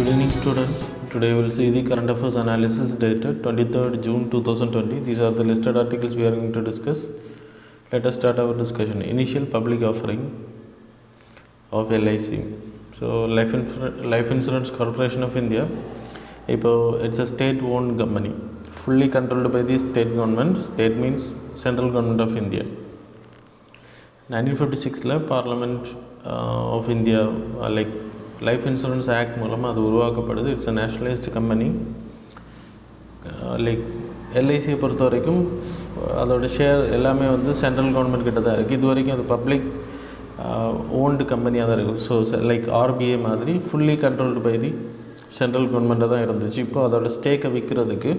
Good evening students. Today we will see the current affairs analysis dated 23rd June 2020. These are the listed articles we are going to discuss. Let us start our discussion. Initial public offering of LIC. So Life Insurance Corporation of India. It's a state-owned company, fully controlled by the state government. State means Central Government of India. 1956 Parliament of India life insurance act மூலமாக அது உருவாக்கப்படுது. It's a nationalised company. எல்ஐசியை பொறுத்த வரைக்கும் அதோட share எல்லாமே central government கிட்ட தான் இருக்குது. இது வரைக்கும் அது பப்ளிக் ஓன்டு கம்பெனியாக தான் இருக்குது. ஸோ ஆர்பிஐ மாதிரி fully controlled by the central கவர்மெண்ட்டாக தான் இருந்துச்சு. இப்போது அதோட ஸ்டேக்கை விற்கிறதுக்கு,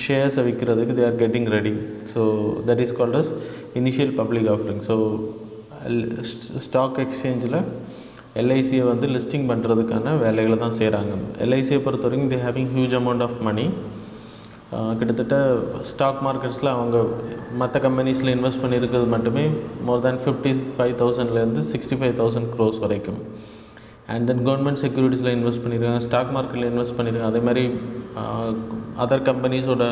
ஷேர்ஸை விற்கிறதுக்கு they are getting ready. So that is called as initial public offering. So stock எக்ஸ்சேஞ்சில் எல்ஐசியை லிஸ்டிங் பண்ணுறதுக்கான வேலைகளை தான் செய்கிறாங்க. எல்ஐசியை பொறுத்த வரைக்கும் they having huge amount of money. கிட்டத்தட்ட ஸ்டாக் மார்க்கெட்ஸில் அவங்க மற்ற கம்பெனிஸில் இன்வெஸ்ட் பண்ணியிருக்கிறது மட்டுமே மோர் தேன் 55,000 65,000 crores வரைக்கும். அண்ட் தென் கவர்மெண்ட் செக்யூரிட்டிஸில் இன்வெஸ்ட் பண்ணியிருக்காங்க, ஸ்டாக் மார்க்கெட்டில் இன்வெஸ்ட் பண்ணியிருக்காங்க. அதே மாதிரி அதர் கம்பெனிஸோட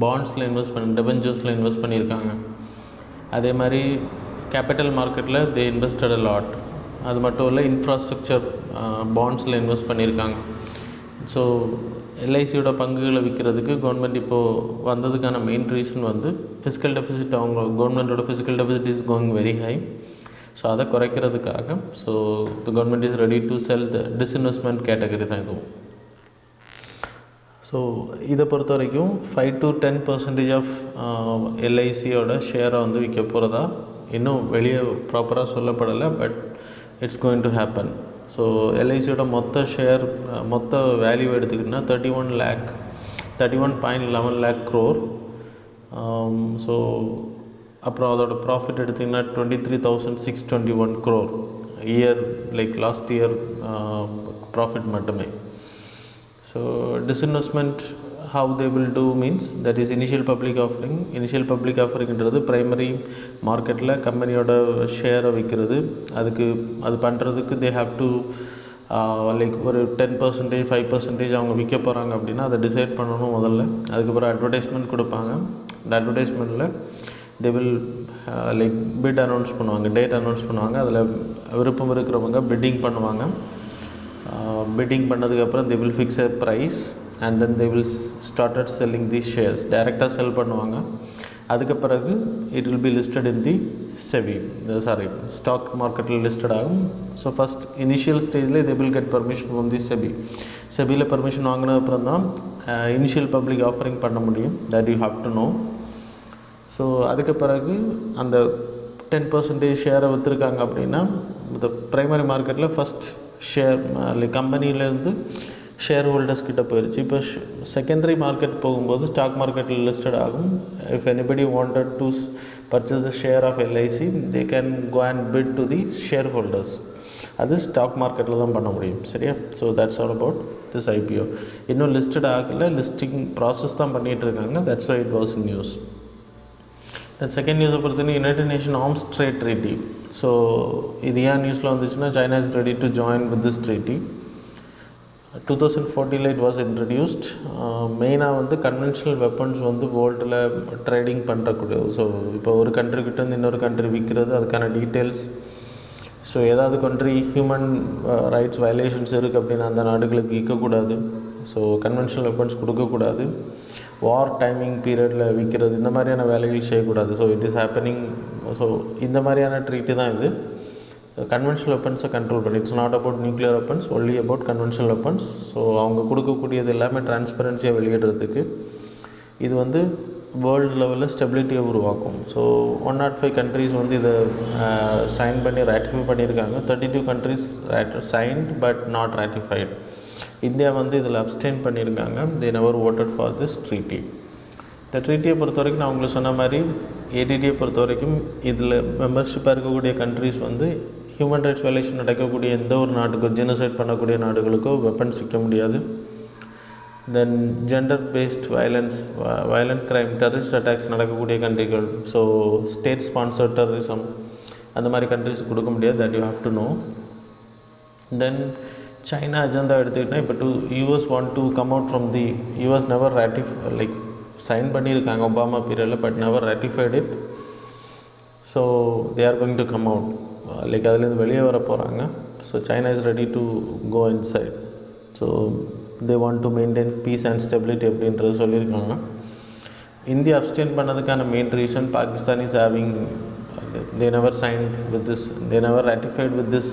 பாண்ட்ஸில் இன்வெஸ்ட் டெபெஞ்சர்ஸில் இன்வெஸ்ட் பண்ணியிருக்காங்க. அதே மாதிரி கேபிட்டல் மார்க்கெட்டில் தே இன்வெஸ்டட் அ லாட். அது மட்டும் இல்லை, இன்ஃப்ராஸ்ட்ரக்சர் பாண்ட்ஸில் இன்வெஸ்ட் பண்ணியிருக்காங்க. ஸோ எல்ஐசியோட பங்குகளை விற்கிறதுக்கு கவர்மெண்ட் இப்போது வந்ததுக்கான மெயின் ரீசன் ஃபிசிக்கல் டெபிசிட். அவங்க கவர்மெண்ட்டோட fiscal deficit is going very high. So அதை குறைக்கிறதுக்காக so the government is ready to sell the disinvestment category தான் இதுவும். ஸோ இதை பொறுத்த வரைக்கும் 5 to 10% ஆஃப் எல்ஐசியோட ஷேரை விற்க போகிறதா இன்னும் வெளியே ப்ராப்பராக சொல்லப்படலை. But it's going to happen. So எல்ஐசியோட மொத்த ஷேர், மொத்த வேல்யூ எடுத்துக்கிட்டிங்கன்னா 31.11 lakh crore. ஸோ அப்புறம் அதோட ப்ராஃபிட் எடுத்திங்கன்னா 23,621 crore year, last year profit மட்டுமே. So disinvestment how they will do means that is initial public offering. Initial public offering primary மார்க்கெட்டில் கம்பெனியோட ஷேரை விற்கிறது. அது பண்ணுறதுக்கு they have to ஒரு 10% 5% அவங்க விற்க போகிறாங்க அப்படின்னா அதை டிசைட் பண்ணணும் முதல்ல. அதுக்கப்புறம் அட்வர்டைஸ்மெண்ட் கொடுப்பாங்க. இந்த அட்வர்டைஸ்மெண்ட்டில் they will பிட் அனௌன்ஸ் பண்ணுவாங்க, டேட் அனௌன்ஸ் பண்ணுவாங்க. அதில் விருப்பம் இருக்கிறவங்க பிட்டிங் பண்ணுவாங்க. பிட்டிங் பண்ணதுக்கப்புறம் they will fix a price and then they will started selling these shares. டைரெக்டாக செல் பண்ணுவாங்க. அதுக்கு பிறகு it will be listed in the SEBI, stock மார்க்கெட்டில் லிஸ்டட் ஆகும். ஸோ ஃபஸ்ட் இனிஷியல் ஸ்டேஜில் they will get permission from the செபியில் permission வாங்கின அப்புறம் தான் இனிஷியல் பப்ளிக் ஆஃபரிங் பண்ண முடியும். That you have to know. So அதுக்கு பிறகு அந்த 10% ஷேரை விற்றுருக்காங்க அப்படின்னா இந்த ப்ரைமரி மார்க்கெட்டில் ஃபஸ்ட் ஷேர் கம்பெனியிலேருந்து ஷேர் ஹோல்டர்ஸ் கிட்ட போயிடுச்சு. இப்போ செகண்டரி மார்க்கெட் போகும்போது ஸ்டாக் மார்க்கெட்டில் லிஸ்டட் ஆகும். If anybody wanted to purchase the share of LIC they can go and bid to the shareholders. அது ஸ்டாக் மார்க்கெட்டில் தான் பண்ண முடியும். சரியா? So that's all about this IPO. இன்னும் லிஸ்டட் ஆகலை, லிஸ்டிங் ப்ராசஸ் தான் பண்ணிகிட்டு இருக்காங்க. That's why it was in news. Then second நியூஸை பொறுத்தவரைக்கும் United nation arms trade treaty. So இது ஏன் நியூஸில் வந்துச்சுன்னா China is ready to join with this treaty. 2014 it was introduced. மெயினாக கன்வென்ஷனல் வெப்பன்ஸ் வேர்ல்டில் ட்ரேடிங் பண்ணுறக்கூடிய. ஸோ இப்போ ஒரு கண்ட்ரிக்கிட்ட இன்னொரு கண்ட்ரி விற்கிறது, அதுக்கான டீட்டெயில்ஸ். ஸோ ஏதாவது கண்ட்ரி ஹியூமன் ரைட்ஸ் வயலேஷன்ஸ் இருக்குது அப்படின்னா அந்த நாடுகளுக்கு விற்கக்கூடாது. ஸோ கன்வென்ஷனல் வெப்பன்ஸ் கொடுக்கக்கூடாது. வார் டைமிங் பீரியடில் விற்கிறது, இந்த மாதிரியான வேலைகள் செய்யக்கூடாது. So it is happening. So இந்த மாதிரியான ட்ரீட்டி தான் இது. கன்வென்ஷனல் வெப்பன்ஸை கண்ட்ரோல் பண்ணி, it's not about nuclear weapons, only about conventional weapons. So அவங்க கொடுக்கக்கூடியது எல்லாமே டிரான்ஸ்பரன்சியாக வெளியிடுறதுக்கு இது வேர்ல்டு லெவலில் ஸ்டெபிலிட்டியை உருவாக்கும். ஸோ 105 கண்ட்ரிஸ் இதை சைன் பண்ணி ராட்டிஃபை பண்ணியிருக்காங்க. 32 countries signed but not ratified. India இதில் அப்ஸ்டெயின் பண்ணியிருக்காங்க. They never voted for this treaty. இந்த ட்ரீட்டியை பொறுத்த வரைக்கும் நான் உங்களுக்கு சொன்ன மாதிரி ஏடிடியை பொறுத்த வரைக்கும் இதில் மெம்பர்ஷிப்பாக இருக்கக்கூடிய கண்ட்ரிஸ் ஹியூமன் ரைட்ஸ் வயலேஷன் நடக்கக்கூடிய எந்த ஒரு நாட்டுக்கோ, ஜெனோசைட் பண்ணக்கூடிய நாடுகளுக்கோ வெப்பன்ஸ் விற்க முடியாது. Then gender based violent crime, terrorist attacks நடக்கக்கூடிய கண்ட்ரிகள், ஸோ ஸ்டேட் ஸ்பான்சர்ட் டெரரிசம் அந்த மாதிரி கண்ட்ரிஸ் கொடுக்க முடியாது. That you have to know. Then China agenda எடுத்துக்கிட்டால் இப்போ US want to come out from the US never like sign பண்ணியிருக்காங்க Obama பீரியடில், but never ratified it. So they are going to come out, like அதுலேருந்து வெளியே வர போகிறாங்க. So China is ready to go inside. So they want to maintain peace and stability அப்படின்றது சொல்லியிருக்காங்க. India abstain பண்ணதுக்கான main reason, Pakistan is having they never signed with this, they never ratified with this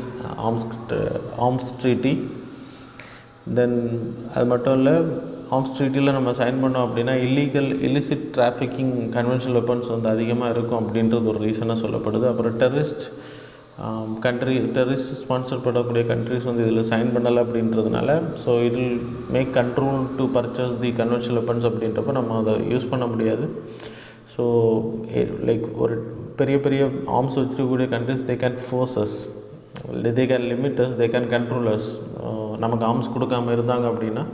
arms treaty. Then அது மட்டும் இல்லை, arms ட்ரீட்டியில் நம்ம sign பண்ணோம் அப்படின்னா illicit trafficking conventional weapons வந்து அதிகமாக இருக்கும் அப்படின்றது ஒரு ரீசனாக சொல்லப்படுது. அப்புறம் டெரரிஸ்ட் ஸ்பான்சர் பண்ணக்கூடிய கண்ட்ரிஸ் வந்து இதில் சைன் பண்ணலை அப்படின்றதுனால, so it will make control to purchase the conventional weapons அப்படின்றப்ப நம்ம அதை யூஸ் பண்ண முடியாது. ஸோ லைக் ஒரு பெரிய ஆர்ம்ஸ் வச்சுருக்கக்கூடிய countries they can force us, they can limit us, they can control us. நமக்கு ஆர்ம்ஸ் கொடுக்காமல் இருந்தாங்க அப்படின்னா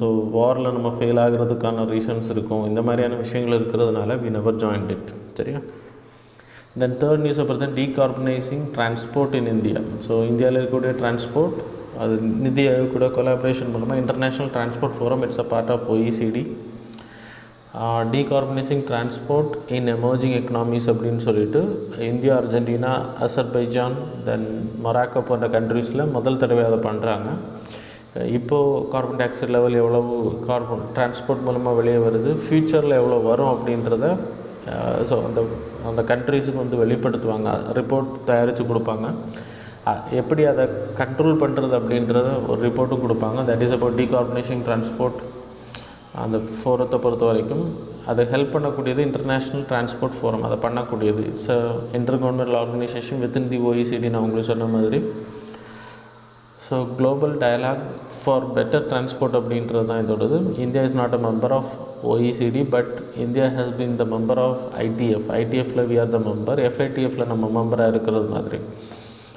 ஸோ வாரில் நம்ம ஃபெயில் ஆகிறதுக்கான ரீசன்ஸ் இருக்கும். இந்த மாதிரியான விஷயங்கள் இருக்கிறதுனால வி நெவர் ஜாயின்ட் இட். சரியா? தென் தேர்ட் நியூஸை பொறுத்த decarbonising transport in India. So இந்தியாவில் இருக்கக்கூடிய டிரான்ஸ்போர்ட் அது நிதி ஆயோக் கூட கொலாபரேஷன் மூலமாக international transport forum, it's a part of OECD. Decarbonising transport in emerging economies அப்படின்னு சொல்லிட்டு India, Argentina, Azerbaijan, then Morocco போன்ற கண்ட்ரீஸில் முதல் தடவை அதை பண்ணுறாங்க. இப்போது கார்பன் டை ஆக்சைடு லெவல் எவ்வளவு கார்பன் டிரான்ஸ்போர்ட் மூலமாக வெளியே வருது, ஃப்யூச்சரில் எவ்வளோ வரும் அப்படின்றத ஸோ அந்த கண்ட்ரீஸுக்கு வந்து வெளிப்படுத்துவாங்க, ரிப்போர்ட் தயாரித்து கொடுப்பாங்க. எப்படி அதை கண்ட்ரோல் பண்ணுறது அப்படின்றத ஒரு ரிப்போர்ட்டும் கொடுப்பாங்க. That is about decarbonising transport. அந்த ஃபோரத்தை பொறுத்த வரைக்கும் அதை ஹெல்ப் பண்ணக்கூடியது இன்டர்நேஷ்னல் டிரான்ஸ்போர்ட் ஃபோரம், அதை பண்ணக்கூடியது. It's a inter governmental organisation within the OECD. நான் உங்களுக்கு சொன்ன மாதிரி so global dialogue for better transport அப்படின்றது தான் இதோடது. India is not a member of OECD, but India has been the member of ITF. ITFல வி ஆர் த மெம்பர், FATFல நம்ம மெம்பராக இருக்கிறது மாதிரி.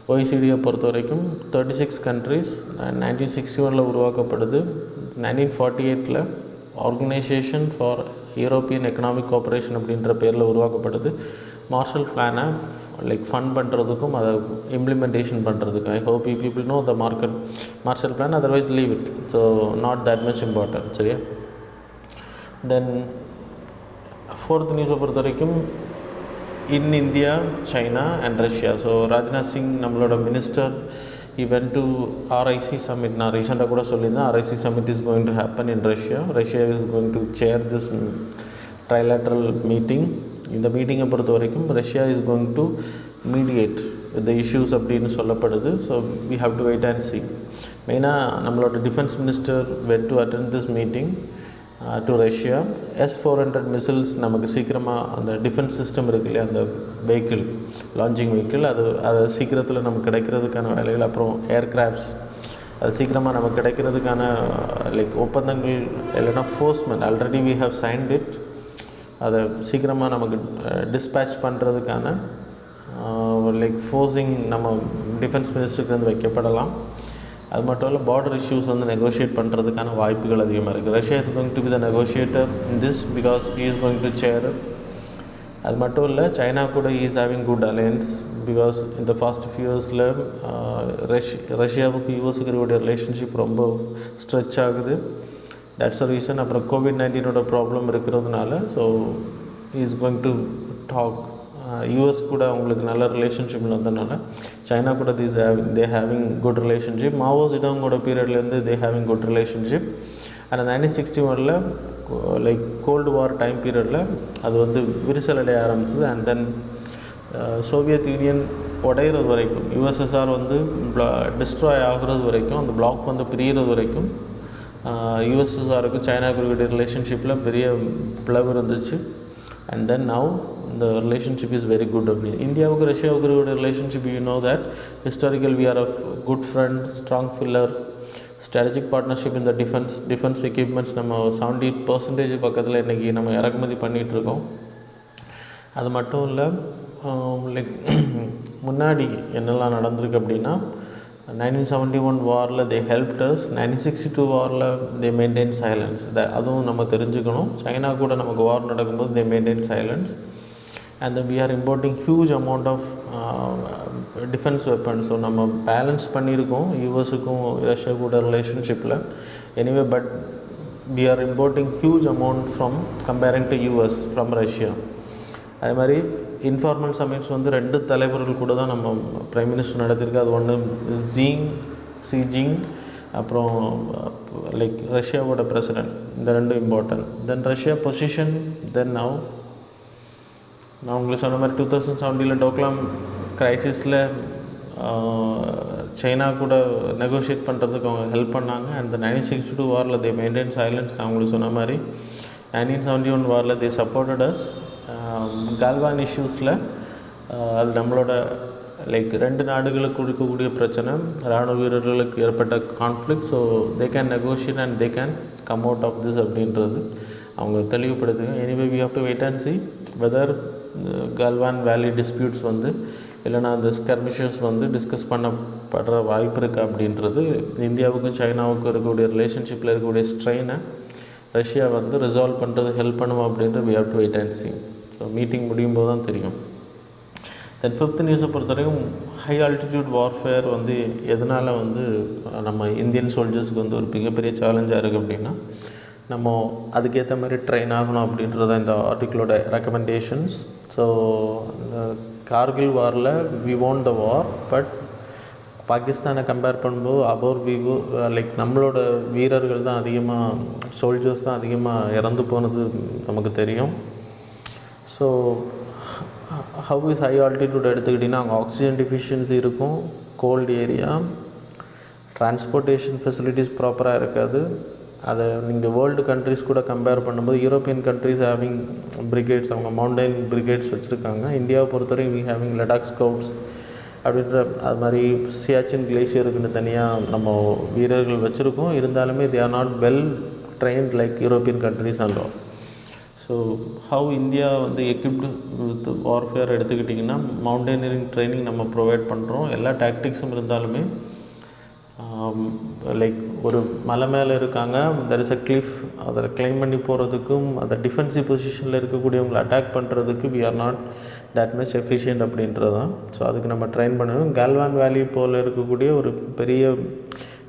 OECDயை பொறுத்த வரைக்கும் 36 கண்ட்ரிஸ் 1961 உருவாக்கப்படுது. 1948 organisation for European economic cooperation அப்படின்ற பேரில் உருவாக்கப்படுது. மார்ஷல் பிளானை லைக் ஃபண்ட் பண்ணுறதுக்கும் அதை இம்ப்ளிமெண்டேஷன் பண்ணுறதுக்கும். I hope you people know the Marshall plan, otherwise leave it. So not that much important. சரியா? தென் ஃபோர்த் நியூஸை பொறுத்த வரைக்கும் in India, China and Russia. So Rajnath Singh நம்மளோட minister he went to RIC summit. நான் ரீசெண்டாக கூட சொல்லியிருந்தேன், RIC summit is going to happen in Russia. Russia is going to chair this trilateral meeting. இந்த மீட்டிங்கை பொறுத்த வரைக்கும் Russia is going to mediate with the issues அப்படின்னு சொல்லப்படுது. So we have to wait and see. மெயினாக நம்மளோட defence minister went to attend this meeting to Russia. S-400 missiles நமக்கு சீக்கிரமாக அந்த டிஃபென்ஸ் சிஸ்டம் இருக்கு இல்லையா, அந்த வெஹிக்கிள், லான்ச்சிங் வெஹிக்கிள், அது சீக்கிரத்தில் நமக்கு கிடைக்கிறதுக்கான வேலைகள், அப்புறம் ஏர்கிராஃப்ட்ஸ் அது சீக்கிரமாக நமக்கு கிடைக்கிறதுக்கான லைக் ஒப்பந்தங்கள் இல்லைன்னா ஃபோர்ஸ்மெண்ட் already we have signed it. அதை சீக்கிரமாக நமக்கு டிஸ்பேட்ச் பண்ணுறதுக்கான லைக் ஃபோர்ஸிங் நம்ம டிஃபென்ஸ் மினிஸ்டருக்கு வந்து வைக்கப்படலாம். அது மட்டும் இல்லை, பார்டர் இஷ்யூஸ் வந்து நெகோஷியேட் பண்ணுறதுக்கான வாய்ப்புகள் அதிகமாக இருக்குது. Russia is going to be the negotiator in this because he is going to chair. அது மட்டும் இல்லை, சைனா கூட is having good alliance because இந்த ஃபாஸ்ட் ஃபியூ இயர்ஸில் ரஷ்யாவுக்கு யூஎஸ்க்கு இருக்கக்கூடிய ரிலேஷன்ஷிப் ரொம்ப ஸ்ட்ரெச் ஆகுது. That's a reason. அப்புறம் COVID-19 ப்ராப்ளம் இருக்கிறதுனால so is going to talk. US கூட அவங்களுக்கு நல்ல ரிலேஷன்ஷிப் இருந்ததுனால சைனா கூட they having good relationship. Mao சிடாங்கோட பீரியட்லேருந்து தே ஹேவிங் குட் ரிலேஷன்ஷிப். ஆனால் 1961 லைக் கோல்டு வார் டைம் பீரியடில் அது வந்து விரிசல் அடைய ஆரம்பிச்சது. அண்ட் தென் சோவியத் யூனியன் உடையிறது வரைக்கும், USSR வந்து டிஸ்ட்ராய் ஆகுறது வரைக்கும், அந்த பிளாக் வந்து பிரிகிறது வரைக்கும் USSRக்கு சைனாவுக்கு இருக்கக்கூடிய ரிலேஷன்ஷிப்பில் பெரிய பிளவு இருந்துச்சு. And then now the relationship is very good. இந்தியாவுக்கு ரஷ்யாவுக்கு இருக்கக்கூடிய ரிலேஷன்ஷிப், you know that historical we are a good friend, strong pillar, strategic partnership இந்த டிஃபென்ஸ் எக்யூப்மெண்ட்ஸ் நம்ம 70% பக்கத்தில் இன்றைக்கி நம்ம இறக்குமதி பண்ணிகிட்ருக்கோம். அது மட்டும் இல்லை, லைக் முன்னாடி என்னெல்லாம் நடந்திருக்கு அப்படின்னா 1971 வாரில் தே ஹெல்ப்ட் அஸ், 1962 வாரில் தே மெயின்டைன் சைலன்ஸ். அதுவும் நம்ம தெரிஞ்சுக்கணும். சைனா கூட நமக்கு வார் நடக்கும்போது தே maintain silence. And then we are importing huge amount of defence weapon. So நம்ம பேலன்ஸ் பண்ணியிருக்கோம் யூஎஸுக்கும் ரஷ்யா கூட ரிலேஷன்ஷிப்பில். Anyway but we are importing huge amount from comparing to US from Russia. அதே மாதிரி இன்ஃபார்மல் சமிட்ஸ் வந்து 2 தலைவர்கள் கூட தான் நம்ம பிரைம் மினிஸ்டர் நடத்திருக்கு. அது ஒன்று ஜிங் அப்புறம் லைக் ரஷ்யாவோட பிரசிடென்ட். இந்த 2 இம்பார்ட்டன்ட். தென் ரஷ்யா பொசிஷன். தென் நான் உங்களுக்கு சொன்ன மாதிரி 2017 டோக்லாம் கிரைசிஸில் சைனா கூட நெகோஷியேட் பண்ணுறதுக்கு அவங்க ஹெல்ப் பண்ணாங்க. அண்ட் இந்த 1962 வாரில் தே மெயின்டைன் சைலன்ஸ். நான் உங்களுக்கு சொன்ன மாதிரி 1971 வாரில் தே சப்போர்ட்டட் அஸ். கால்வான் இஷ்யூஸில் அது நம்மளோட லைக் 2 நாடுகளுக்கு இருக்கக்கூடிய பிரச்சனை, இராணுவ வீரர்களுக்கு ஏற்பட்ட conflict. So they can negotiate and they can come out of this அப்படின்றது அவங்க தெளிவுபடுத்துங்க. Anyway we have to wait and see whether Galwan valley disputes வந்து இல்லைனா அந்த ஸ்கர்மிஷஸ் வந்து டிஸ்கஸ் பண்ணப்படுற வாய்ப்பு இருக்குது அப்படின்றது. இந்தியாவுக்கும் சைனாவுக்கும் இருக்கக்கூடிய ரிலேஷன்ஷிப்பில் இருக்கக்கூடிய ஸ்ட்ரெயினை ரஷ்யா வந்து ரிசால்வ் பண்ணுறது ஹெல்ப் பண்ணுவோம் அப்படின்றது we have to wait and see. So meeting முடியும் போது தான் தெரியும். தென் 5th நியூஸை பொறுத்தவரைக்கும் ஹை ஆல்டிடியூட் வார்ஃபேர் வந்து எதனால் வந்து நம்ம இந்தியன் சோல்ஜர்ஸ்க்கு வந்து ஒரு மிகப்பெரிய சேலஞ்சாக இருக்குது அப்படின்னா நம்ம அதுக்கேற்ற மாதிரி ட்ரெயின் ஆகணும் அப்படின்றத இந்த ஆர்டிக்கிளோட ரெக்கமெண்டேஷன்ஸ். ஸோ கார்கில் வாரில் we won the war, but பாகிஸ்தானை கம்பேர் பண்ணும்போது அபோர் விவோ லைக் நம்மளோட வீரர்கள் தான் அதிகமாக, சோல்ஜர்ஸ் தான் அதிகமாக இறந்து போனது நமக்கு தெரியும். So how is high altitude எடுத்துக்கிட்டிங்கன்னா அங்கே ஆக்சிஜன் டிஃபிஷியன்சி இருக்கும், கோல்டு ஏரியா, டிரான்ஸ்போர்ட்டேஷன் ஃபெசிலிட்டிஸ் ப்ராப்பராக இருக்காது. அதை நீங்கள் வேர்ல்டு கண்ட்ரிஸ் கூட கம்பேர் பண்ணும்போது யூரோப்பியன் கண்ட்ரிஸ் ஹேவிங் பிரிகேட்ஸ், அவங்க மவுண்டைன் பிரிகேட்ஸ் வச்சுருக்காங்க. இந்தியாவை பொறுத்தவரைக்கும் வி ஹேவிங் லடாக் ஸ்கவுட்ஸ் அப்படின்ற அது மாதிரி சியாச்சின் கிளேசியருக்குன்னு தனியாக நம்ம வீரர்கள் வச்சுருக்கோம். இருந்தாலுமே they are not well trained like European countries and all. So how India வந்து எக்யூப்டு வித் வார்ஃபேர் எடுத்துக்கிட்டிங்கன்னா மவுண்டெய்னரிங் ட்ரைனிங் நம்ம ப்ரொவைட் பண்ணுறோம். எல்லா டாக்டிக்ஸும் இருந்தாலுமே லைக் ஒரு மலை மேலே இருக்காங்க, தெர் இஸ் அ கிளிஃப், அதில் கிளைம் பண்ணி போகிறதுக்கும் அதை டிஃபென்சிவ் பொசிஷனில் இருக்கக்கூடியவங்களை அட்டாக் பண்ணுறதுக்கு we are not that much efficient அப்படின்றது தான். ஸோ அதுக்கு நம்ம ட்ரெயின் பண்ணணும். கால்வான் வேலி போல் இருக்கக்கூடிய ஒரு பெரிய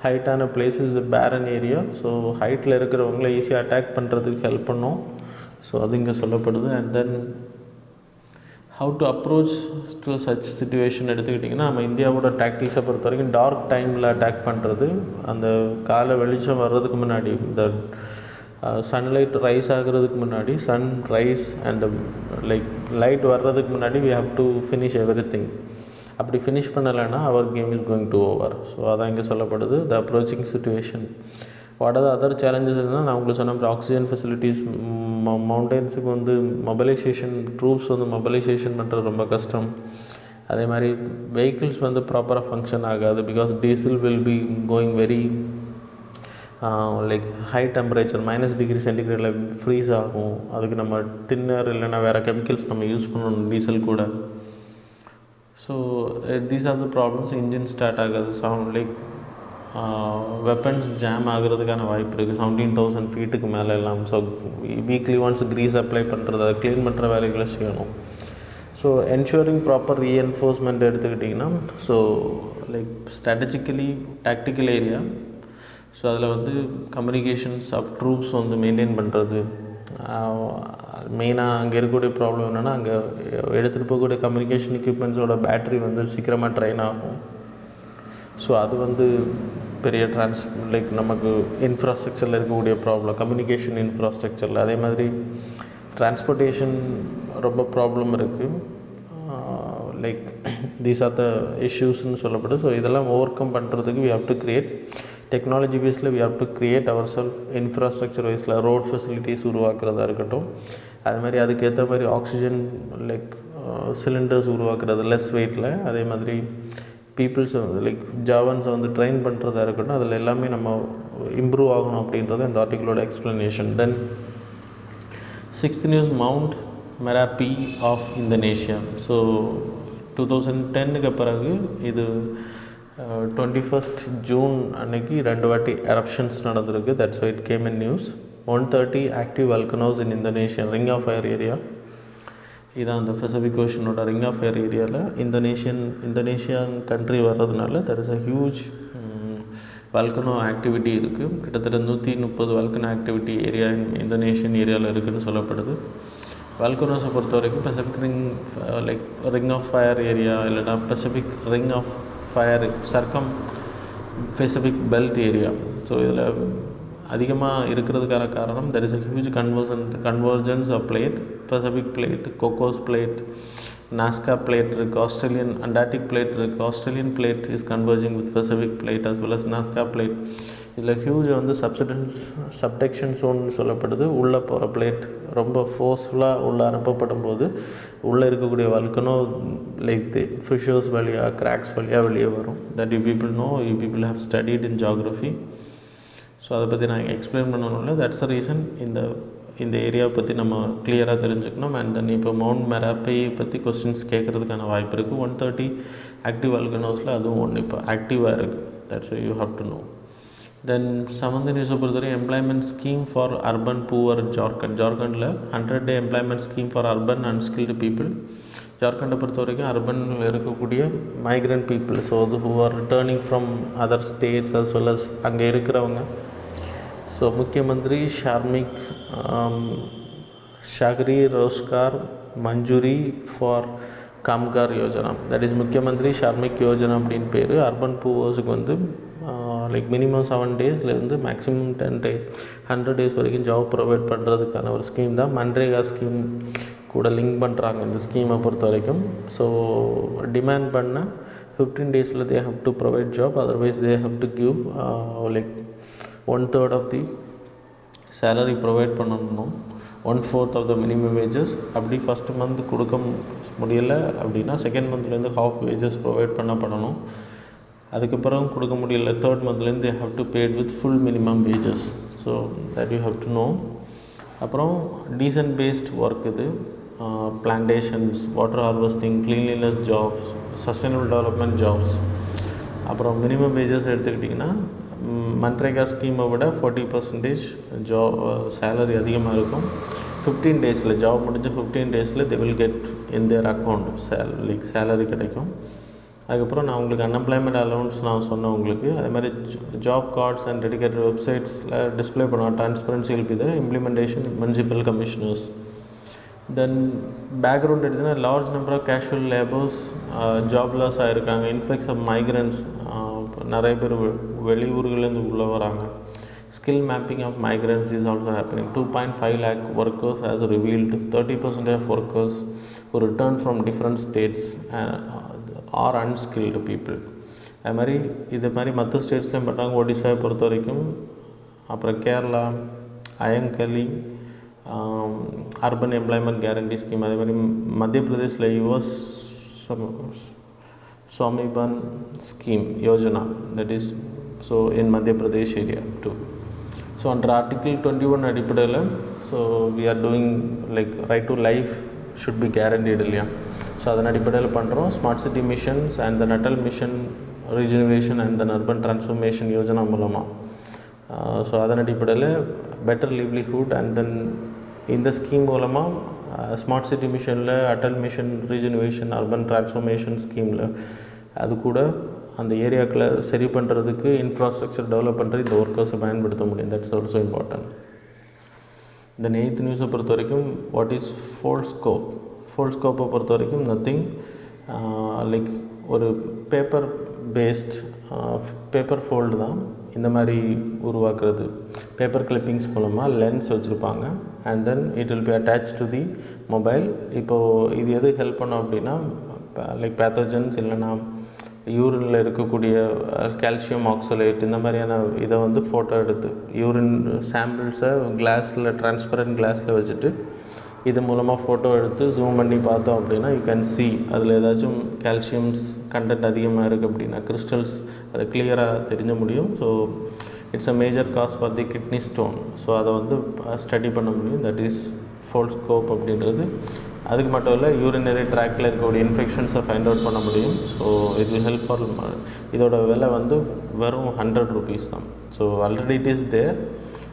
ஹைட்டான பிளேஸ் இஸ் பேரன் ஏரியா. ஸோ ஹைட்டில் இருக்கிறவங்கள ஈஸியாக அட்டாக் பண்ணுறதுக்கு ஹெல்ப் பண்ணோம். ஸோ அது இங்கே சொல்லப்படுது. And then how to approach to such situation எடுத்துக்கிட்டிங்கன்னா நம்ம இந்தியாவோட டாக்டிக்ஸை பொறுத்த வரைக்கும் டார்க் டைமில் அட்டாக் பண்ணுறது, அந்த காலை வெளிச்சம் வர்றதுக்கு முன்னாடி, இந்த சன்லைட் ரைஸ் ஆகிறதுக்கு முன்னாடி, sun rise and like light வர்றதுக்கு முன்னாடி we have to finish everything. அப்படி ஃபினிஷ் பண்ணலைன்னா our game is going to over. So அதான் இங்கே சொல்லப்படுது. The approaching situation. What are the other challenges இருந்தால் நான் உங்களுக்கு சொன்ன ஆக்சிஜன் ஃபெசிலிட்டிஸ், மவுண்டெயின்ஸுக்கு வந்து மொபைலைசேஷன், ட்ரூப்ஸ் வந்து மொபைலைசேஷன் பண்ணுறது ரொம்ப கஷ்டம். அதே மாதிரி வெஹிக்கிள்ஸ் வந்து ப்ராப்பராக ஃபங்க்ஷன் ஆகாது. Because diesel will be going very like high temperature -°C freeze ஆகும். அதுக்கு நம்ம தின்னர் இல்லைன்னா வேறு கெமிக்கல்ஸ் நம்ம யூஸ் பண்ணணும் டீசல் கூட. So these are the problems. Engine start ஆகாது, சவுண்ட் லைக் வெப்பன்ஸ் ஜாம் ஆகிறதுக்கான வாய்ப்பு இருக்குது 17,000 ஃபீட்டுக்கு மேலே எல்லாம். So weekly once grease apply பண்ணுறது, அதை க்ளீன் பண்ணுற வேலைகளை செய்யணும். ஸோ என்ஷூரிங் ப்ராப்பர் ரீஎன்ஃபோர்ஸ்மெண்ட் எடுத்துக்கிட்டிங்கன்னா so like strategically tactical area. So அதில் வந்து கம்யூனிகேஷன்ஸ் ஆஃப் ட்ரூப்ஸ் வந்து மெயின்டைன் பண்ணுறது. மெயினாக அங்கே இருக்கக்கூடிய ப்ராப்ளம் என்னென்னா அங்கே எடுத்துகிட்டு போகக்கூடிய கம்யூனிகேஷன் எக்யூப்மெண்ட்ஸோட பேட்ரி வந்து சீக்கிரமாக ட்ரைன் ஆகும். ஸோ அது வந்து பெரிய லைக் நமக்கு இன்ஃப்ராஸ்ட்ரக்சரில் இருக்கக்கூடிய ப்ராப்ளம், கம்யூனிகேஷன் இன்ஃப்ராஸ்ட்ரக்சரில். அதே மாதிரி டிரான்ஸ்போர்ட்டேஷன் ரொம்ப ப்ராப்ளம் இருக்குது. லைக் தீஸ் ஆர் த இஷ்யூஸ்ன்னு சொல்லப்படுது. ஸோ இதெல்லாம் ஓவர் கம் பண்ணுறதுக்கு we have to create technology பேஸில் we have to create our self. Infrastructure வைஸில் ரோட் ஃபெசிலிட்டிஸ் உருவாக்குறதா இருக்கட்டும், அது மாதிரி அதுக்கேற்ற மாதிரி ஆக்சிஜன் லைக் சிலிண்டர்ஸ் உருவாக்குறது லெஸ் வெயிட்டில். அதே மாதிரி பீப்புள்ஸை வந்து லைக் ஜாவன்ஸை வந்து ட்ரெயின் பண்ணுறதா இருக்கட்டும், அதில் எல்லாமே நம்ம இம்ப்ரூவ் ஆகணும் அப்படின்றது இந்த ஆர்டிக்கிளோட explanation. Then 6th news, mount Merapi of Indonesia. So 2010க்கு பிறகு இது 21st ஜூன் அன்னைக்கு 2 வாட்டி எரப்ஷன்ஸ் நடந்திருக்கு. That's why it came in news. 130 active volcanoes in Indonesia ring of fire area. இதான் அந்த பசிபிக் ஓஷனோட ரிங் ஆஃப் ஃபயர் ஏரியாவில் இந்தோனேஷியன் கண்ட்ரி வர்றதுனால that is a huge volcano activity இருக்குது. கிட்டத்தட்ட 130 வல்கனோ ஆக்டிவிட்டி ஏரியா இந்தோனேஷியன் ஏரியாவில் இருக்குதுன்னு சொல்லப்படுது. வல்கனோஸை பொறுத்த வரைக்கும் Pacific ring of fire area இல்லைனா Pacific ring of fire circum Pacific belt area. So இதில் அதிகமாக இருக்கிறதுக்கான காரணம் there is a huge convergence of plate. Pacific plate, Cocos plate, Nazca plate இருக்குது, ஆஸ்திரேலியன் அண்டார்டிக் பிளேட் இருக்குது. Australian plate is converging with Pacific plate as well as Nazca plate. இதில் huge வந்து subduction சோன்னு சொல்லப்படுது. உள்ளே போகிற பிளேட் ரொம்ப ஃபோர்ஸ்ஃபுல்லாக உள்ளே அனுப்பப்படும் போது உள்ளே இருக்கக்கூடிய வல்கனோ தி ஃபிஷர்ஸ் வழியாக கிராக்ஸ் வழியாக வெளியே வரும். That you people have studied in geography. So அதை பற்றி நான் எக்ஸ்பிளைன் பண்ணணும்ல. தட்ஸ் த ரீசன் இந்த ஏரியாவை பற்றி நம்ம கிளியராக தெரிஞ்சுக்கணும். அண்ட் தென் இப்போ மவுண்ட் மெராப்பை பற்றி கொஸ்டின்ஸ் கேட்குறதுக்கான வாய்ப்பு இருக்குது. 130 ஆக்டிவ் வல்கனோஸில் அதுவும் ஒன்று இப்போ ஆக்டிவாக இருக்குது. That's you have to know. Then சமந்த நியூஸை பொறுத்தவரை employment scheme for urban poor ஜார்க்கண்டில் 100-day employment scheme for urban unskilled people. ஜார்க்கண்டை பொறுத்த வரைக்கும் அர்பனில் இருக்கக்கூடிய மைக்ரண்ட் பீப்புள், ஸோ அது who are returning from other states as well as அங்கே இருக்கிறவங்க. So Mukhyamantri Shahri Rozgar Manjuri for Kamgar Yojana. That is Mukhyamantri Shramik Yojana அப்படின்னு பேர். அர்பன் பூவர்ஸுக்கு வந்து மினிமம் 7 daysலேருந்து மேக்ஸிமம் 10 days 100 days வரைக்கும் ஜாப் ப்ரொவைட் பண்ணுறதுக்கான ஒரு ஸ்கீம் தான். மன்ரேகா ஸ்கீம் கூட லிங்க் பண்ணுறாங்க இந்த ஸ்கீமை பொறுத்த வரைக்கும். ஸோ டிமாண்ட் பண்ண 15 daysல they have to provide job, otherwise they have to give 1/3 of the salary provide பண்ணணும், 1/4 ஆஃப் த மினிமம் வேஜஸ். அப்படி ஃபஸ்ட்டு மந்த் கொடுக்க முடியலை அப்படின்னா செகண்ட் மந்த்லேருந்து ஹாஃப் வேஜஸ் ப்ரொவைட் பண்ணப்படணும். அதுக்கப்புறம் கொடுக்க முடியல தேர்ட் மந்த்லேருந்து they have to paid with full minimum wages. So that you have to know. அப்புறம் டீசன்ட் பேஸ்ட் ஒர்க் இது, plantations, water harvesting, cleanliness jobs, sustainable development jobs. அப்புறம் மினிமம் வேஜஸ் எடுத்துக்கிட்டிங்கன்னா மன்ரேகா ஸ்கீமை விட 40% சேலரி அதிகமாக இருக்கும். 15 daysல ஜாப் முடிஞ்ச 15 daysல they will get in their account salary கிடைக்கும். அதுக்கப்புறம் நான் உங்களுக்கு அன்எம்ப்ளாய்மெண்ட் அலவன்ஸ் நான் சொன்னேன் உங்களுக்கு. அதே மாதிரி ஜாப் கார்ட்ஸ் அண்ட் டெடிகேட்டட் வெப்சைட்ஸில் டிஸ்பிளே பண்ணுவோம். Transparency will be there. Implementation municipal commissioners. Then background எடுத்திங்கன்னா large number of casual labours jobless ஆகிருக்காங்க. இன்ஃப்ளக்ஸ் ஆஃப் மைக்ரண்ட்ஸ், நிறைய பேர் வெளியூர்கள்லேருந்து உள்ளே வராங்க. Skill mapping of migrants is also happening. 2.5 lakh workers has revealed. 30% of workers who return from different states are unskilled people. அது மாதிரி இது மாதிரி மற்ற ஸ்டேட்ஸ்லேயும் பண்ணுறாங்க. ஒடிசாவை பொறுத்த வரைக்கும், அப்புறம் Kerala, Ayyankali urban employment guarantee scheme. அதே மாதிரி மத்திய பிரதேஷில் Yuva Swabhiman scheme Yojana, that is so in Madhya Pradesh area too. So under article 21 அடிப்படையில் so we are doing right to life should be guaranteed இல்லையா. ஸோ அதன் அடிப்படையில் பண்ணுறோம். Smart city missions and the Atal mission regeneration and then urban transformation Yojana மூலமாக so அதன் அடிப்படையில் better livelihood and then இந்த scheme மூலமாக ஸ்மார்ட் சிட்டி மிஷனில் Atal mission regeneration urban transformation ஸ்கீமில் அது கூட அந்த ஏரியாக்களை சரி பண்ணுறதுக்கு இன்ஃப்ராஸ்ட்ரக்சர் டெவலப் பண்ணுறது இந்த ஒர்க்கர்ஸை பயன்படுத்த முடியும். That's also important. இந்த 8th நியூஸை பொறுத்த வரைக்கும் வாட் இஸ் ஃபோல்ஸ்கோப். ஃபோல்ஸ்கோப்பை பொறுத்த வரைக்கும் நத்திங் ஒரு பேப்பர் பேஸ்ட் பேப்பர் ஃபோல்டு தான் இந்த மாதிரி உருவாக்குறது. பேப்பர் கிளிப்பிங்ஸ் மூலமாக லென்ஸ் வச்சுருப்பாங்க and then it will B attach to the Mobile. இப்போது இது எது ஹெல்ப் பண்ணோம் அப்படின்னா பேத்தோஜன்ஸ் இல்லைன்னா யூரினில் இருக்கக்கூடிய கால்சியம் ஆக்சலேட் இந்த மாதிரியான இதை வந்து ஃபோட்டோ எடுத்து யூரின் சாம்பிள்ஸை கிளாஸில் டிரான்ஸ்பரண்ட் கிளாஸில் வச்சுட்டு இது மூலமாக ஃபோட்டோ எடுத்து ஜூம் பண்ணி பார்த்தோம் அப்படின்னா யூ கேன் சி அதில் ஏதாச்சும் கால்சியம்ஸ் கண்டென்ட் அதிகமாக இருக்குது அப்படின்னா கிறிஸ்டல்ஸ் அது கிளியராக தெரிஞ்ச முடியும். So it's a major cause for the kidney stone. So அதை வந்து ஸ்டடி பண்ண முடியும். தட் இஸ் ஃபோல்ஸ்கோப் அப்படின்றது. அதுக்கு மட்டும் இல்லை, யூரினரி ட்ராக்டில் இருக்கக்கூடிய இன்ஃபெக்ஷன்ஸை ஃபைண்ட் அவுட் பண்ண முடியும். So it will help for. இதோட விலை வந்து வெறும் 100 rupees தான். So already it is there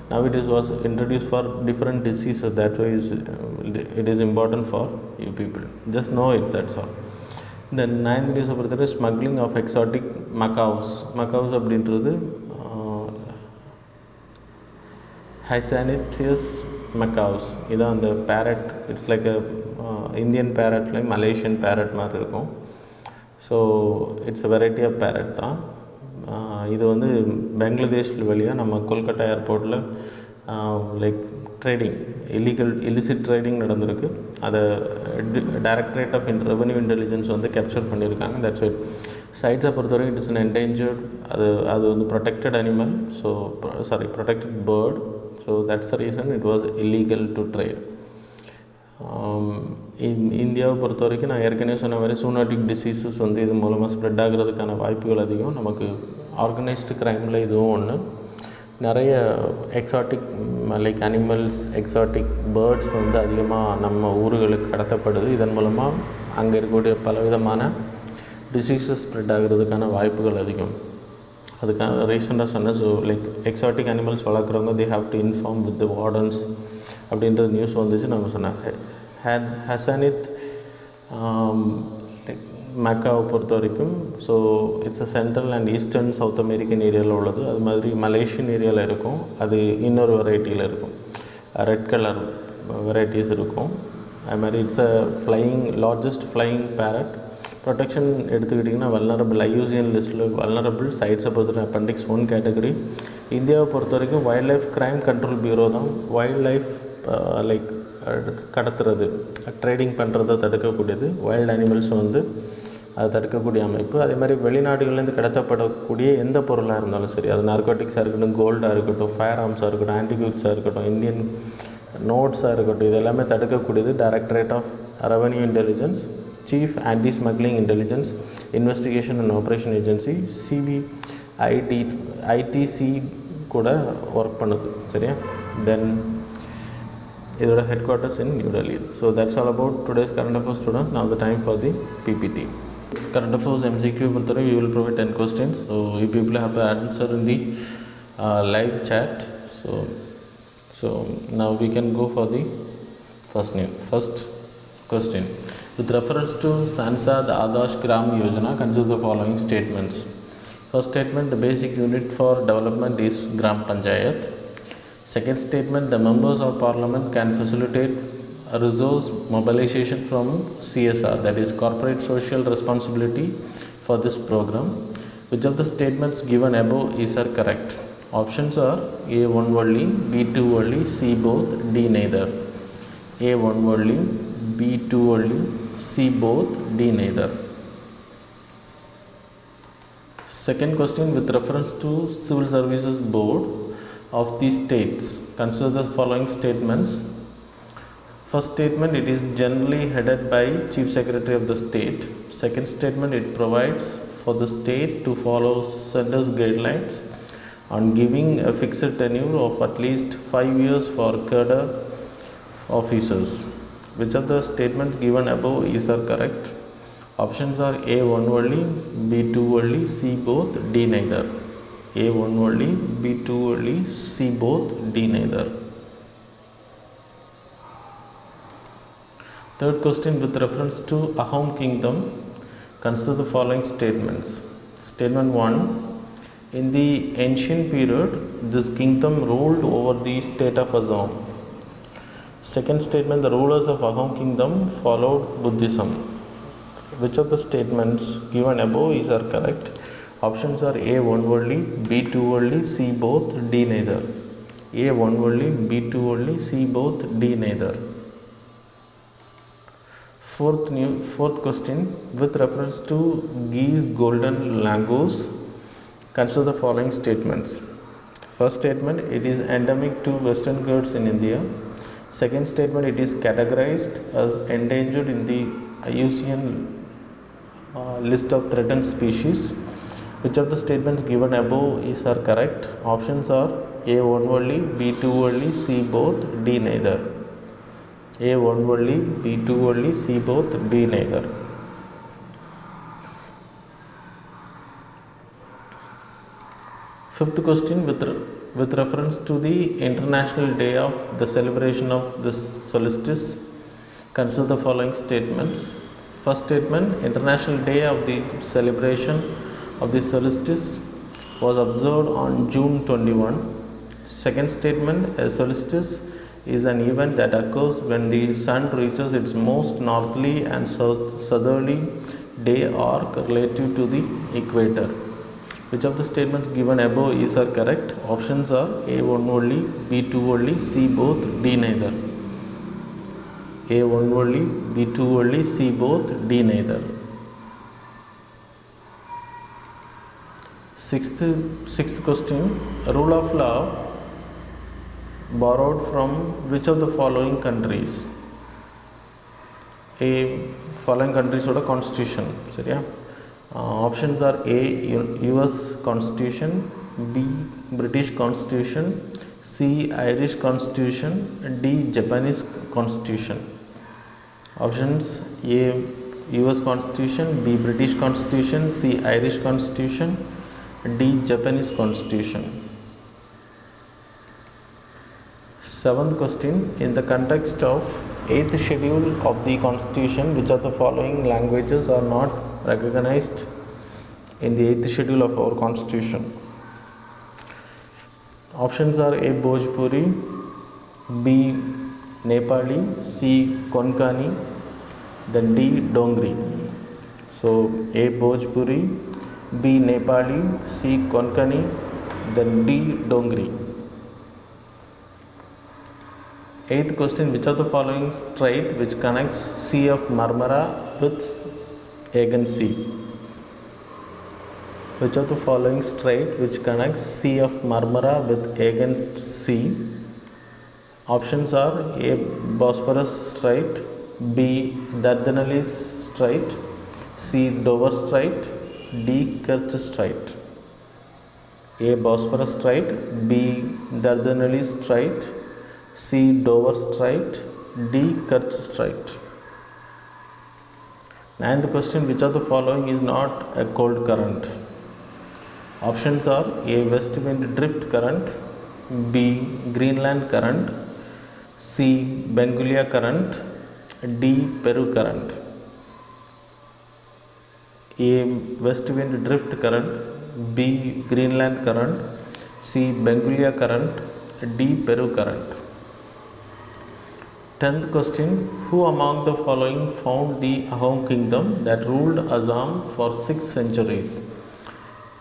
Now it is was introduced for different diseases. That's why it is important for you people. Just know it. That's all. Then ninth news பொறுத்தவரை smuggling of exotic macaws. Macaws அப்படின்றது hyacinth macaws. இதான் அந்த parrot. It's like Indian பேரட்லேயும் Malaysian parrot மாதிரி இருக்கும். So it's a variety of parrot தான். இது வந்து பெங்க்ளாதேஷில் வழியாக நம்ம கொல்கட்டா ஏர்போர்ட்டில் லைக் ட்ரேடிங் இல்லிசிட் ட்ரேடிங் நடந்திருக்கு. அதை டைரக்டரேட் ஆஃப் ரெவன்யூ இன்டெலிஜென்ஸ் வந்து கேப்சர் பண்ணியிருக்காங்க. That's it. சைட்ஸை பொறுத்தவரைக்கும் இட்ஸ் அன் என்டேஞ்சர்ட், அது வந்து protected animal, so protected bird. So that's the reason it was illegal to trade. இந்தியாவை பொறுத்த வரைக்கும் நான் ஏற்கனவே சொன்ன மாதிரி சூனாட்டிக் டிசீசஸ் வந்து இது மூலமாக ஸ்ப்ரெட் ஆகிறதுக்கான வாய்ப்புகள் அதிகம். நமக்கு ஆர்கனைஸ்டு க்ரைமில் இதுவும் ஒன்று. நிறைய exotic like animals, exotic birds வந்து அதிகமாக நம்ம ஊர்களுக்கு கடத்தப்படுது. இதன் மூலமாக அங்கே இருக்கக்கூடிய பலவிதமான டிசீசஸ் ஸ்ப்ரெட் ஆகிறதுக்கான வாய்ப்புகள் அதிகம். அதுக்கான ரீசெண்டாக சொன்னேன். ஸோ லைக் எக்ஸாட்டிக் அனிமல்ஸ் வளர்க்குறவங்க they have to inform with the wardens அப்படின்ற நியூஸ் வந்துச்சு. நம்ம சொன்னேன் ஹசானித் லைக் மக்காவை பொறுத்த வரைக்கும் so it's a central and eastern south American ஏரியாவில் உள்ளது. அது மாதிரி மலேசியன் ஏரியாவில் இருக்கும். அது இன்னொரு வெரைட்டியில் இருக்கும், ரெட் கலர் வெரைட்டிஸ் இருக்கும். அது மாதிரி it's a largest flying parrot. Protection எடுத்துக்கிட்டிங்கன்னா வல்னரபிள், ஐயூசிஎன் லிஸ்ட்டில் வல்னரபிள். சைட்ஸை பொறுத்த அப்பெண்டிக்ஸ் 1 கேட்டகரி. இந்தியாவை பொறுத்த வரைக்கும் wild life crime control bureau தான் வைல்ட் லைஃப் லைக் கடத்துறது, ட்ரேடிங் பண்ணுறதை தடுக்கக்கூடியது. வைல்டு அனிமல்ஸ் வந்து அதை தடுக்கக்கூடிய அமைப்பு. அதே மாதிரி வெளிநாடுகள்லேருந்து கடத்தப்படக்கூடிய எந்த பொருளாக இருந்தாலும் சரி, அது நார்கோட்டிக்ஸாக இருக்கட்டும், கோல்டாக இருக்கட்டும், ஃபயர் ஆர்ம்ஸாக இருக்கட்டும், ஆன்டிக்யூட்ஸாக இருக்கட்டும், இந்தியன் நோட்ஸாக இருக்கட்டும், இது எல்லாமே தடுக்கக்கூடியது directorate of revenue intelligence, chief anti smuggling intelligence investigation and operation agency, IDC கூட ஒர்க் பண்ணுது. சரியா? தென் இதோட headquarters in New Delhi. So that's all about today's current affairs student. Now the time for the PPT. Current affairs MCQ பொறுத்தவரை we will provide 10 questions. So you people have to answer in the live chat. So now we can go for the first question. With reference to Sansad Adarsh Gram Yojana, consider the following statements. First statement, the basic unit for development is Gram Panchayat. Second statement, the members of parliament can facilitate resource mobilization from CSR, that is corporate social responsibility, for this program. Which of the statements given above is are correct? Options are A1 only, B2 only, C both, D neither. A1 only, B2 only, C both, D neither. Second question, with reference to Civil Services Board of the states, consider the following statements. First statement, it is generally headed by Chief Secretary of the state. Second statement, it provides for the state to follow center's guidelines on giving a fixed tenure of at least 5 years for cadre officers. Which of the statements given above is are correct? Options are A1 only, B2 only, C both, D neither. A1 only, B2 only, C both, D neither. Third question, with reference to Ahom Kingdom, consider the following statements. Statement 1, in the ancient period, this kingdom ruled over the state of Assam. Second statement, the rulers of Ahom Kingdom followed Buddhism. Which of the statements given above is are correct? Options are A1 only, B2 only, C both, D neither. A1 only, B2 only, C both, D neither. Fourth question, with reference to geese golden langours, consider the following statements. First statement, it is endemic to Western Ghats in India. Second statement, it is categorized as endangered in the IUCN list of threatened species. Which of the statements given above is are correct? Options are A1 only, B2 only, C both, D neither. A1 only, B2 only, C both, D neither. Fifth question, with with reference to the International Day of the celebration of the solstice, consider the following statements. First statement, International Day of the celebration of the solstice was observed on June 21. Second statement, a solstice is an event that occurs when the sun reaches its most northerly and southerly day arc relative to the equator. Which of the statements given above is are correct? Options are A1 only, B2 only, C both, D neither. A1 only, B2 only, C both, D neither. Sixth question, rule of law borrowed from which of the following countries? A, following countries or constitution. Seriya? Options are A, US Constitution, B, British Constitution, C, Irish Constitution, D, Japanese Constitution. Options A, US Constitution, B, British Constitution, C, Irish Constitution, D, Japanese Constitution. Seventh question, in the context of 8th schedule of the Constitution, which of the following languages are not recognized in the 8th schedule of our Constitution? Options are A, Bhojpuri, B, Nepali, C, Konkani, then D, Dongri. So A, Bhojpuri, B, Nepali, C, Konkani, then D, Dongri. Eighth question, which of the following strait which connects Sea of Marmara with Aegean Sea? Which of the following strait which connects Sea of Marmara with Aegean Sea? Options are A, Bosphorus Strait, B, Dardanelles Strait, C, Dover Strait, D, Kerch Strait. A, Bosphorus Strait, B, Dardanelles Strait, C, Dover Strait, D, Kerch Strait. Ninth question, which of the following is not a cold current? Options are A, west wind drift current, B, Greenland current, C, Benguela current, D, Peru current. A, west wind drift current, B, Greenland current, C, Benguela current, D, Peru current. 10th question, who among the following found the Ahom kingdom that ruled Assam for 6 centuries?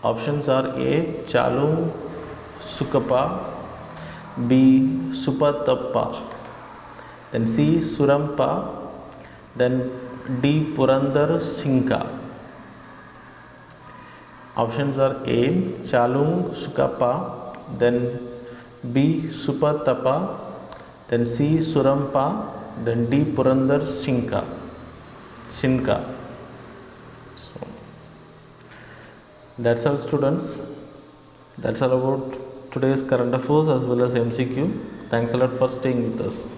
Options are A, Chalung Sukapa, B, Supatappa, then C, Surampa, then D, Purandar Singha. Options are A, Chalung Sukapa, then B, Supatappa, then C, Surampa, then D, Purandar Singha. So that's all, students. That's all about today's current affairs as well as MCQ. Thanks a lot for staying with us.